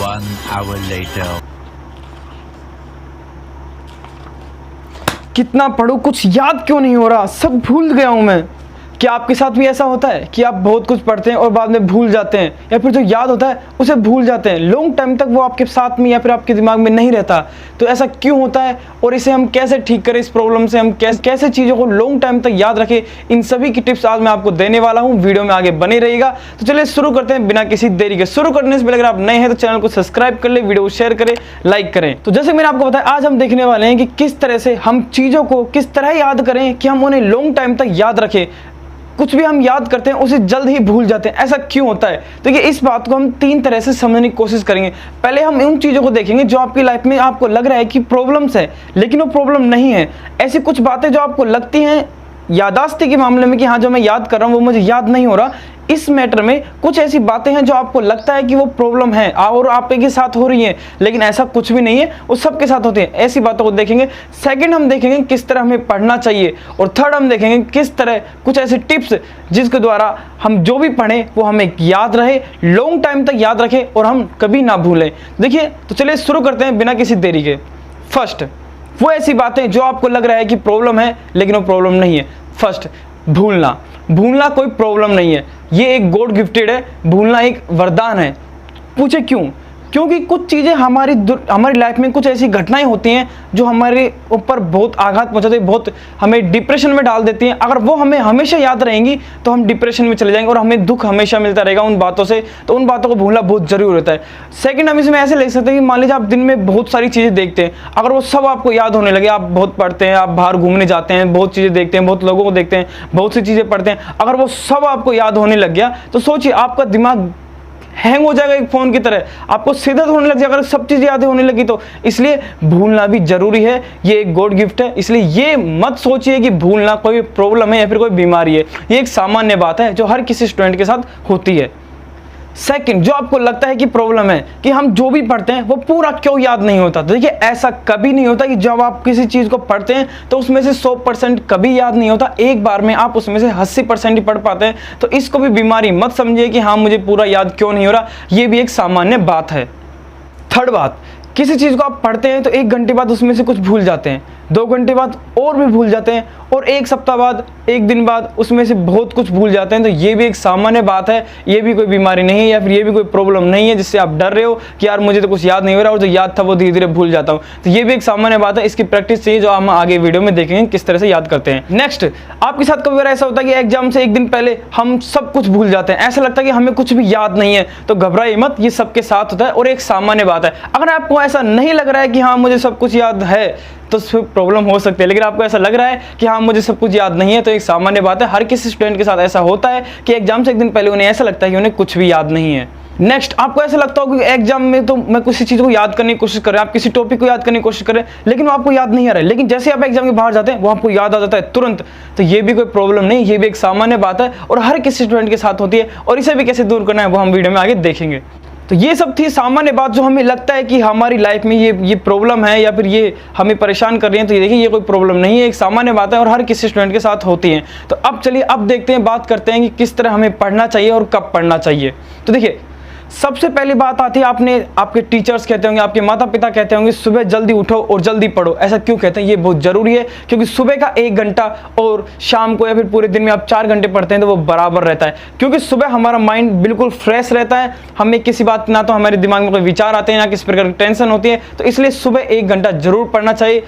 1 hour later. कितना पढ़ूं, कुछ याद क्यों नहीं हो रहा, सब भूल गया हूं मैं। क्या आपके साथ भी ऐसा होता है कि आप बहुत कुछ पढ़ते हैं और बाद में भूल जाते हैं, या फिर जो याद होता है उसे भूल जाते हैं, लॉन्ग टाइम तक वो आपके साथ में या फिर आपके दिमाग में नहीं रहता? तो ऐसा क्यों होता है और इसे हम कैसे ठीक करें, इस प्रॉब्लम से हम कैसे चीज़ों को लॉन्ग टाइम तक याद रखें, इन सभी की टिप्स आज मैं आपको देने वाला हूँ। वीडियो में आगे बने रहिएगा। तो चलिए शुरू करते हैं बिना किसी देरी के। शुरू करने से पहले अगर आप नए हैं तो चैनल को सब्सक्राइब कर ले, वीडियो को शेयर करें, लाइक करें। तो जैसे मैंने आपको बताया, आज हम देखने वाले हैं कि किस तरह से हम चीज़ों को किस तरह याद करें कि हम उन्हें लॉन्ग टाइम तक याद रखें। कुछ भी हम याद करते हैं उसे जल्द ही भूल जाते हैं, ऐसा क्यों होता है? देखिए, इस बात को हम 3 तरह से समझने की कोशिश करेंगे। पहले हम उन चीज़ों को देखेंगे जो आपकी लाइफ में आपको लग रहा है कि प्रॉब्लम्स है, लेकिन वो प्रॉब्लम नहीं है। ऐसी कुछ बातें जो आपको लगती हैं यादाश्त के मामले में कि हाँ, जो मैं याद कर रहा हूँ वो मुझे याद नहीं हो रहा, इस मैटर में कुछ ऐसी बातें हैं जो आपको लगता है कि वो प्रॉब्लम है और आपके साथ हो रही है, लेकिन ऐसा कुछ भी नहीं है, वो सबके साथ होती है। ऐसी बातों को देखेंगे। सेकंड, हम देखेंगे किस तरह हमें पढ़ना चाहिए, और थर्ड, हम देखेंगे किस तरह कुछ ऐसे टिप्स जिसके द्वारा हम जो भी पढ़ें वो हमें याद रहे, लॉन्ग टाइम तक याद रखें और हम कभी ना भूलें। देखिए, तो चलिए शुरू करते हैं बिना किसी देरी के। फर्स्ट, वो ऐसी बातें जो आपको लग रहा है कि प्रॉब्लम है लेकिन वो प्रॉब्लम नहीं है। फर्स्ट, भूलना कोई प्रॉब्लम नहीं है, ये एक गॉड गिफ्टेड है। भूलना एक वरदान है। पूछे क्यों? क्योंकि कुछ चीज़ें हमारी लाइफ में कुछ ऐसी घटनाएं होती हैं जो हमारे ऊपर बहुत आघात पहुंचाती है, बहुत हमें डिप्रेशन में डाल देती हैं। अगर वो हमें हमेशा याद रहेंगी तो हम डिप्रेशन में चले जाएंगे और हमें दुख हमेशा मिलता रहेगा उन बातों से। तो उन बातों को भूलना बहुत जरूरी होता है। सेकंड, हम इसमें ऐसे ले सकते हैं कि मान लीजिए आप दिन में बहुत सारी चीज़ें देखते हैं, अगर वो सब आपको याद होने लगे, आप बहुत पढ़ते हैं, आप बाहर घूमने जाते हैं, बहुत चीज़ें देखते हैं, बहुत लोगों को देखते हैं, बहुत सी चीज़ें पढ़ते हैं, अगर वो सब आपको याद होने लग गया तो सोचिए आपका दिमाग हैंग हो जाएगा एक फोन की तरह, आपको सीधा होने लग जाएगा अगर सब चीज़ याद होने लगी तो। इसलिए भूलना भी जरूरी है, ये एक गॉड गिफ्ट है। इसलिए ये मत सोचिए कि भूलना कोई प्रॉब्लम है या फिर कोई बीमारी है, ये एक सामान्य बात है जो हर किसी स्टूडेंट के साथ होती है। सेकंड, जो आपको लगता है कि प्रॉब्लम है कि हम जो भी पढ़ते हैं वो पूरा क्यों याद नहीं होता, तो देखिए, ऐसा कभी नहीं होता कि जब आप किसी चीज़ को पढ़ते हैं तो उसमें से 100% कभी याद नहीं होता। एक बार में आप उसमें से 80% ही पढ़ पाते हैं। तो इसको भी बीमारी मत समझिए कि हाँ, मुझे पूरा याद क्यों नहीं हो रहा, ये भी एक सामान्य बात है। थर्ड बात, किसी चीज़ को आप पढ़ते हैं तो 1 घंटे बाद उसमें से कुछ भूल जाते हैं, 2 घंटे बाद और भी भूल जाते हैं, और 1 सप्ताह बाद, 1 दिन बाद उसमें से बहुत कुछ भूल जाते हैं। तो ये भी एक सामान्य बात है, ये भी कोई बीमारी नहीं है या फिर ये भी कोई प्रॉब्लम नहीं है जिससे आप डर रहे हो कि यार मुझे तो कुछ याद नहीं हो रहा और जो याद था वो धीरे धीरे भूल जाता हूँ। तो ये भी एक सामान्य बात है, इसकी प्रैक्टिस चाहिए जो हम आगे वीडियो में देखेंगे किस तरह से याद करते हैं। नेक्स्ट, आपके साथ कभी बार ऐसा होता है कि एग्जाम से 1 दिन पहले हम सब कुछ भूल जाते हैं, ऐसा लगता है कि हमें कुछ भी याद नहीं है। तो घबराइए मत, ये सबके साथ होता है और एक सामान्य बात है। अगर आपको ऐसा नहीं लग रहा है कि हाँ मुझे सब कुछ याद है तो प्रॉब्लम हो सकती है, लेकिन आपको ऐसा लग रहा है कि हाँ मुझे सब कुछ याद नहीं है तो एक सामान्य बात है। हर किसी स्टूडेंट के साथ ऐसा होता है कि एग्जाम से 1 दिन पहले उन्हें ऐसा लगता है कि उन्हें कुछ भी याद नहीं है। नेक्स्ट, आपको ऐसा लगता होगा कि एग्जाम में तो मैं किसी चीज़ को याद करने की कोशिश कर रहे हैं, आप किसी टॉपिक को याद करने की कोशिश कर रहे हैं लेकिन वो आपको याद नहीं आ रहा है, लेकिन जैसे आप एग्जाम के बाहर जाते हैं वो आपको याद आ जाता है तुरंत। तो ये भी कोई प्रॉब्लम नहीं, ये भी एक सामान्य बात है और हर किसी स्टूडेंट के साथ होती है, और इसे भी कैसे दूर करना है वो हम वीडियो में आगे देखेंगे। तो ये सब थी सामान्य बात जो हमें लगता है कि हमारी लाइफ में ये प्रॉब्लम है या फिर ये हमें परेशान कर रही है। तो ये देखिए, ये कोई प्रॉब्लम नहीं है, एक सामान्य बात है और हर किसी स्टूडेंट के साथ होती है। तो अब चलिए अब देखते हैं, बात करते हैं कि किस तरह हमें पढ़ना चाहिए और कब पढ़ना चाहिए। तो देखिए, सबसे पहली बात आती है, आपके टीचर्स कहते होंगे, आपके माता पिता कहते होंगे सुबह जल्दी उठो और जल्दी पढ़ो। ऐसा क्यों कहते हैं? ये बहुत ज़रूरी है क्योंकि सुबह का 1 घंटा और शाम को या फिर पूरे दिन में आप 4 घंटे पढ़ते हैं तो वो बराबर रहता है, क्योंकि सुबह हमारा माइंड बिल्कुल फ्रेश रहता है, हमें किसी बात ना तो हमारे दिमाग में कोई विचार आते हैं ना किसी प्रकार की टेंशन होती है। तो इसलिए सुबह 1 घंटा जरूर पढ़ना चाहिए।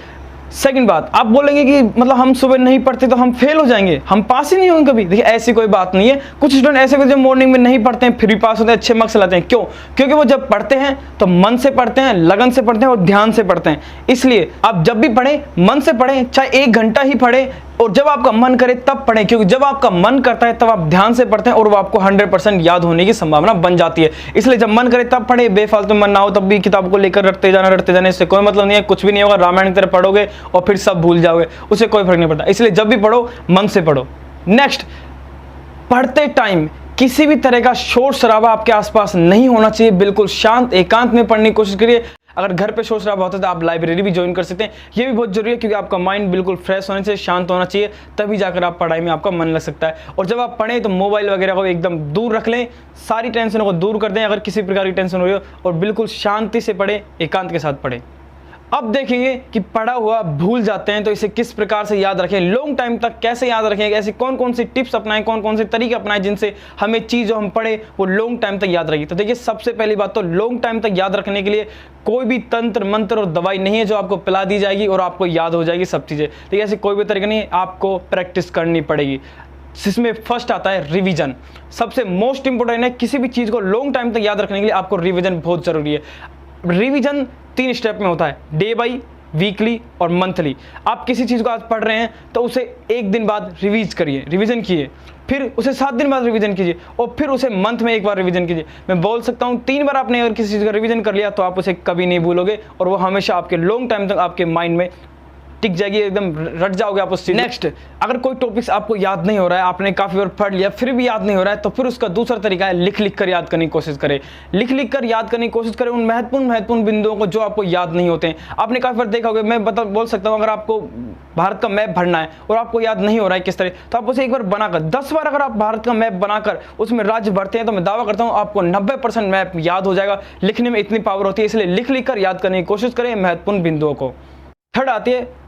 सेकंड बात, आप बोलेंगे कि मतलब हम सुबह नहीं पढ़ते तो हम फेल हो जाएंगे, हम पास ही नहीं होंगे कभी। देखिए, ऐसी कोई बात नहीं है। कुछ स्टूडेंट ऐसे जो मॉर्निंग में नहीं पढ़ते हैं फिर भी पास होते हैं, अच्छे मार्क्स लाते हैं। क्यों? क्योंकि वो जब पढ़ते हैं तो मन से पढ़ते हैं, लगन से पढ़ते हैं और ध्यान से पढ़ते हैं। इसलिए आप जब भी पढ़ें मन से पढ़ें, चाहे 1 घंटा ही पढ़ें, और जब आपका मन करे तब पढ़ें, क्योंकि जब आपका मन करता है तब आप ध्यान से पढ़ते हैं और वो आपको 100% याद होने की संभावना बन जाती है। इसलिए जब मन करे तब पढ़े, बेफालतू मन ना हो तब भी किताब को लेकर रटते जाना, इससे कोई मतलब नहीं है, कुछ भी नहीं होगा। रामायण की तरह पढ़ोगे और फिर सब भूल जाओगे, उससे कोई फर्क नहीं पड़ता। इसलिए जब भी पढ़ो मन से पढ़ो। नेक्स्ट, पढ़ते टाइम किसी भी तरह का शोर शराबा आपके आसपास नहीं होना चाहिए, बिल्कुल शांत एकांत में पढ़ने की कोशिश करिए। अगर घर पे सोच रहा होता है तो आप लाइब्रेरी भी ज्वाइन कर सकते हैं। ये भी बहुत जरूरी है क्योंकि आपका माइंड बिल्कुल फ्रेश होने से शांत होना चाहिए, तभी जाकर आप पढ़ाई में आपका मन लग सकता है। और जब आप पढ़ें तो मोबाइल वगैरह को एकदम दूर रख लें, सारी टेंशनों को दूर कर दें अगर किसी प्रकार की टेंशन हो रही हो, और बिल्कुल शांति से पढ़ें, एकांत के साथ पढ़ें। अब देखेंगे कि पढ़ा हुआ भूल जाते हैं तो इसे किस प्रकार से याद रखें, लॉन्ग टाइम तक कैसे याद रखें, ऐसी कौन कौन सी टिप्स अपनाएं, कौन कौन से तरीके अपनाएं जिनसे हमें चीज़ जो हम पढ़े वो लॉन्ग टाइम तक याद रहेगी। तो देखिए, सबसे पहली बात तो लॉन्ग टाइम तक याद रखने के लिए कोई भी तंत्र मंत्र और दवाई नहीं है जो आपको पिला दी जाएगी और आपको याद हो जाएगी सब चीज़ें। देखिए, ऐसी कोई भी तरीका नहीं है, आपको प्रैक्टिस करनी पड़ेगी। जिसमें फर्स्ट आता है रिवीजन। सबसे मोस्ट इंपोर्टेंट है, किसी भी चीज़ को लॉन्ग टाइम तक याद रखने के लिए आपको रिवीजन बहुत ज़रूरी है। रिवीजन 3 स्टेप में होता है, डे बाई, वीकली और मंथली। आप किसी चीज़ को आज पढ़ रहे हैं तो उसे 1 दिन बाद रिवीज करिए, रिवीजन कीजिए, फिर उसे 7 दिन बाद रिवीजन कीजिए और फिर उसे मंथ में 1 बार रिवीजन कीजिए। मैं बोल सकता हूँ 3 बार आपने अगर किसी चीज़ का रिवीजन कर लिया तो आप उसे कभी नहीं भूलोगे और वो हमेशा आपके लॉन्ग टाइम तक आपके माइंड में टिक जाएगी, एकदम रट जाओगे आप उस चीज़। नेक्स्ट, अगर कोई टॉपिक्स आपको याद नहीं हो रहा है, आपने काफ़ी बार पढ़ लिया फिर भी याद नहीं हो रहा है, तो फिर उसका दूसरा तरीका है लिख लिख कर याद करने की कोशिश करें। लिख लिख कर याद करने की कोशिश करें उन महत्वपूर्ण बिंदुओं को जो आपको याद नहीं होते हैं। आपने काफ़ी बार देखा होगा, मैं बोल सकता हूँ, अगर आपको भारत का मैप भरना है और आपको याद नहीं हो रहा है किस तरह, तो आप उसे एक बार बनाकर 10 बार अगर आप भारत का मैप बनाकर उसमें राज्य भरते हैं तो मैं दावा करता हूँ आपको 90% मैप याद हो जाएगा। लिखने में इतनी पावर होती है, इसलिए लिख लिख कर याद करने की कोशिश करें महत्वपूर्ण बिंदुओं को। थर्ड आती है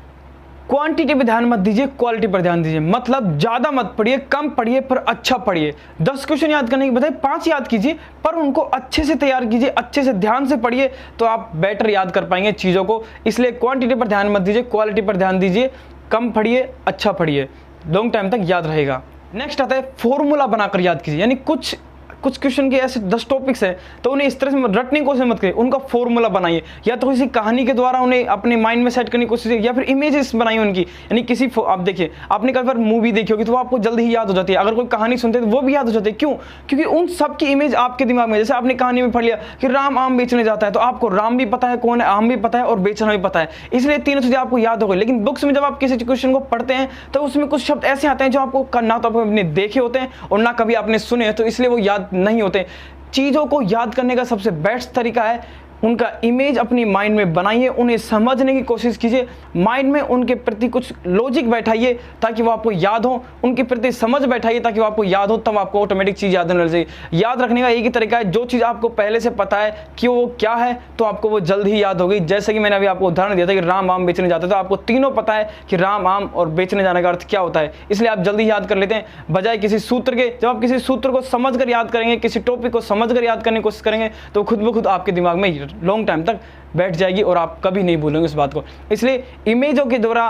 क्वांटिटी पे ध्यान मत दीजिए, क्वालिटी पर ध्यान दीजिए। मतलब ज्यादा मत पढ़िए, कम पढ़िए पर अच्छा पढ़िए। 10 क्वेश्चन याद करने की बजाय 5 याद कीजिए, पर उनको अच्छे से तैयार कीजिए, अच्छे से ध्यान से पढ़िए, तो आप बेटर याद कर पाएंगे चीज़ों को। इसलिए क्वांटिटी पर ध्यान मत दीजिए, क्वालिटी पर ध्यान दीजिए। कम पढ़िए, अच्छा पढ़िए, लॉन्ग टाइम तक याद रहेगा। नेक्स्ट आता है फॉर्मूला बनाकर याद कीजिए। यानी कुछ क्वेश्चन के ऐसे 10 टॉपिक्स हैं तो उन्हें इस तरह से रटने की कोशिश मत करिए, उनका फॉर्मूला बनाइए, या तो किसी कहानी के द्वारा उन्हें अपने माइंड में सेट करने की कोशिश कीजिए, या फिर इमेजेस बनाइए उनकी। यानी किसी आप देखिए, आपने कई बार मूवी देखी होगी तो वो आपको जल्दी ही याद हो जाती है। अगर कोई कहानी सुनते हैं तो वो भी याद हो जाती है। क्यों? क्योंकि उन सब की इमेज आपके दिमाग में, जैसे आपने कहानी में पढ़ लिया कि राम आम बेचने जाता है, तो आपको राम भी पता है कौन है, आम भी पता है और बेचना भी पता है, इसलिए तीनों चीजें आपको याद हो गई। लेकिन बुक्स में जब आप किसी क्वेश्चन को पढ़ते हैं तो उसमें कुछ शब्द ऐसे आते हैं जो आपको ना तो आपने देखे होते हैं और ना कभी आपने सुने हैं, तो इसलिए वो याद नहीं होते। चीज़ों को याद करने का सबसे बेस्ट तरीका है उनका इमेज अपनी माइंड में बनाइए, उन्हें समझने की कोशिश कीजिए, माइंड में उनके प्रति कुछ लॉजिक बैठाइए ताकि वो आपको याद हो, उनके प्रति समझ बैठाइए ताकि वो आपको याद हो, तब आपको ऑटोमेटिक चीज़ याद होने लगेगी। याद रखने का एक ही तरीका है, जो चीज़ आपको पहले से पता है कि वो क्या है तो आपको वो जल्द ही याद होगी। जैसे कि मैंने अभी आपको उदाहरण दिया था कि राम आम बेचने जाते, तो आपको तीनों पता है कि राम आम और बेचने जाने का अर्थ क्या होता है, इसलिए आप जल्दी याद कर लेते हैं बजाय किसी सूत्र के। जब आप किसी सूत्र को समझ कर याद करेंगे, किसी टॉपिक को समझ कर याद करने की कोशिश करेंगे तो खुद ब खुद आपके दिमाग में लॉन्ग टाइम तक बैठ जाएगी और आप कभी नहीं भूलेंगे उस बात को। इसलिए इमेजों के द्वारा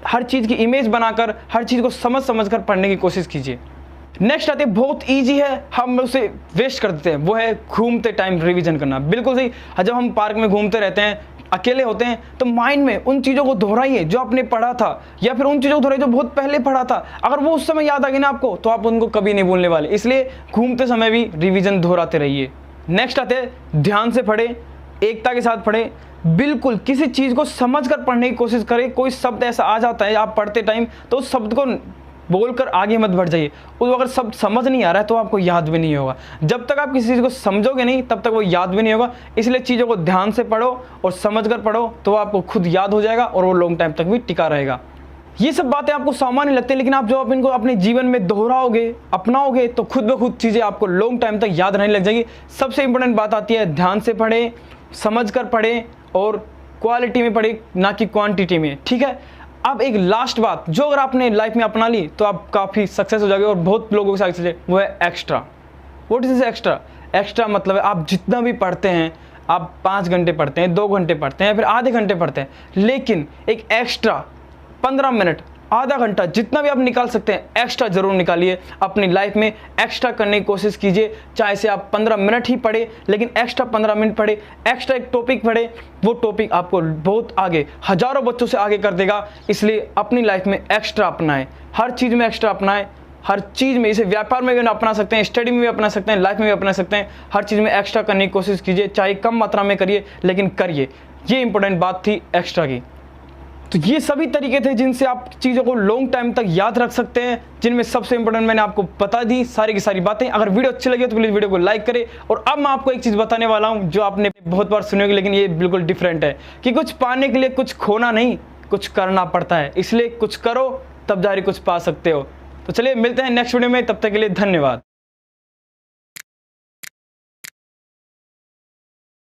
हर चीज़ की इमेज बनाकर हर चीज़ को समझ कर पढ़ने की कोशिश कीजिए। नेक्स्ट आते बहुत इजी है, हम उसे वेस्ट कर देते हैं, वो है घूमते टाइम रिवीजन करना। बिल्कुल सही, जब हम पार्क में घूमते रहते हैं, अकेले होते हैं, तो माइंड में उन चीज़ों को दोहराइए जो आपने पढ़ा था, या फिर उन चीज़ों को दोहराइए जो बहुत पहले पढ़ा था। अगर वो उस समय याद आ गई ना आपको तो आप उनको कभी नहीं भूलने वाले, इसलिए घूमते समय भी रिवीजन दोहराते रहिए। नेक्स्ट आते हैं ध्यान से पढ़े, एकता के साथ पढ़े। बिल्कुल किसी चीज़ को समझकर पढ़ने की कोशिश करें। कोई शब्द ऐसा आ जाता है आप पढ़ते टाइम तो उस शब्द को बोलकर आगे मत बढ़ जाइए, वो अगर शब्द समझ नहीं आ रहा है तो आपको याद भी नहीं होगा। जब तक आप किसी चीज़ को समझोगे नहीं तब तक वो याद भी नहीं होगा। इसलिए चीज़ों को ध्यान से पढ़ो और समझकर पढ़ो तो आपको खुद याद हो जाएगा और वो लॉन्ग टाइम तक भी टिका रहेगा। ये सब बातें आपको सामान्य लगती हैं, लेकिन आप जब आप इनको अपने जीवन में दोहराओगे, अपनाओगे, तो खुद ब खुद चीज़ें आपको लॉन्ग टाइम तक याद रहने लग जाएगी। सबसे इंपॉर्टेंट बात आती है ध्यान से पढ़ें, समझकर पढ़ें और क्वालिटी में पढ़ें, ना कि क्वांटिटी में। ठीक है। अब एक लास्ट बात जो अगर आपने लाइफ में अपना ली तो आप काफ़ी सक्सेस हो जाओगे और बहुत लोगों के साथ चले, वो है extra. What is extra? Extra मतलब है आप जितना भी पढ़ते हैं, आप 5 घंटे पढ़ते हैं, 2 घंटे पढ़ते हैं, फिर आधे घंटे पढ़ते हैं, लेकिन एक एक्स्ट्रा 15 मिनट, आधा घंटा, जितना भी आप निकाल सकते हैं एक्स्ट्रा जरूर निकालिए। अपनी लाइफ में एक्स्ट्रा करने की कोशिश कीजिए, चाहे से आप 15 मिनट ही पढ़े, लेकिन एक्स्ट्रा 15 मिनट पढ़े, एक्स्ट्रा एक टॉपिक पढ़े, वो टॉपिक आपको बहुत आगे, हजारों बच्चों से आगे कर देगा। इसलिए अपनी लाइफ में एक्स्ट्रा अपनाएं, हर चीज़ में एक्स्ट्रा अपनाएं, हर चीज़ में। इसे व्यापार में भी अपना सकते हैं, स्टडी में भी अपना सकते हैं, लाइफ में भी अपना सकते हैं। हर चीज़ में एक्स्ट्रा करने की कोशिश कीजिए, चाहे कम मात्रा में करिए लेकिन करिए। ये इंपॉर्टेंट बात थी एक्स्ट्रा की। तो ये सभी तरीके थे जिनसे आप चीज़ों को लॉन्ग टाइम तक याद रख सकते हैं, जिनमें सबसे इंपॉर्टेंट मैंने आपको बता दी सारी की सारी बातें। अगर वीडियो अच्छी लगी तो प्लीज़ वीडियो को लाइक करें। और अब मैं आपको एक चीज़ बताने वाला हूं जो आपने बहुत बार सुनी होगी, लेकिन ये बिल्कुल डिफरेंट है कि कुछ पाने के लिए कुछ खोना नहीं, कुछ करना पड़ता है। इसलिए कुछ करो तब जारी कुछ पा सकते हो। तो चलिए मिलते हैं नेक्स्ट वीडियो में, तब तक के लिए धन्यवाद।